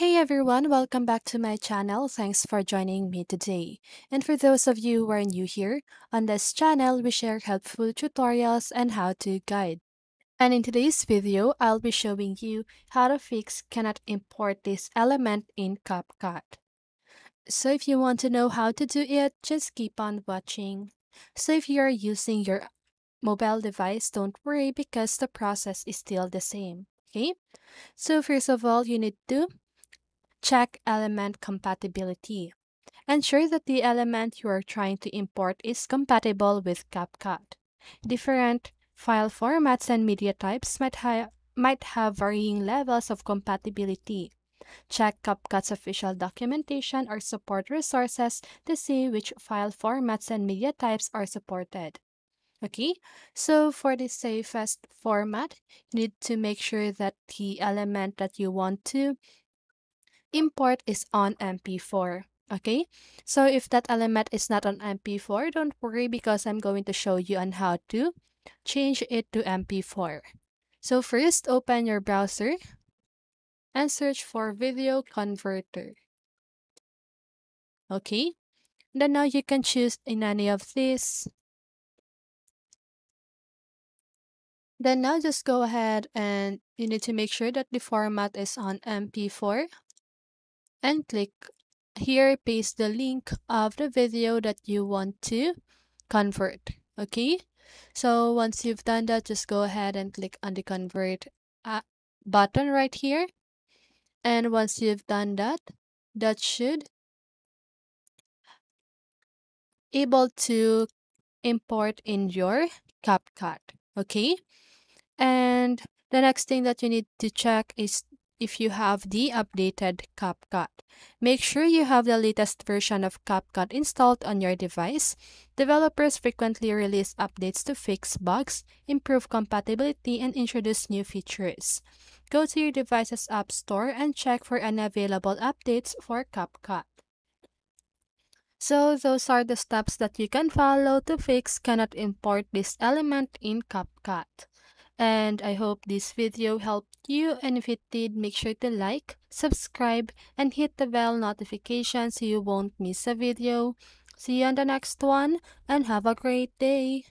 Hey everyone, welcome back to my channel. Thanks for joining me today. And for those of you who are new here, on this channel we share helpful tutorials and how-to guide. And in today's video, I'll be showing you how to fix cannot import this element in CapCut. So if you want to know how to do it, just keep on watching. So if you're using your mobile device, don't worry because the process is still the same. Okay? So first of all, you need to check element compatibility. Ensure that the element you are trying to import is compatible with CapCut. Different file formats and media types might have varying levels of compatibility. Check CapCut's official documentation or support resources to see which file formats and media types are supported. Okay, so for the safest format, you need to make sure that the element that you want to import is on MP4. Okay, so if that element is not on MP4, don't worry because I'm going to show you on how to change it to MP4. So first, open your browser and search for video converter. Okay, then now you can choose in any of these. Then now just go ahead and you need to make sure that the format is on MP4 and click here, paste the link of the video that you want to convert. Okay, so once you've done that, just go ahead and click on the convert button right here. And once you've done that, that should able to import in your CapCut. Okay, and the next thing that you need to check is if you have the updated CapCut. Make sure you have the latest version of CapCut installed on your device. Developers frequently release updates to fix bugs, improve compatibility, and introduce new features. Go to your device's App Store and check for unavailable updates for CapCut. So those are the steps that you can follow to fix cannot import this element in CapCut. And I hope this video helped you, and if it did, make sure to like, subscribe, and hit the bell notification so you won't miss a video. See you on the next one, and have a great day!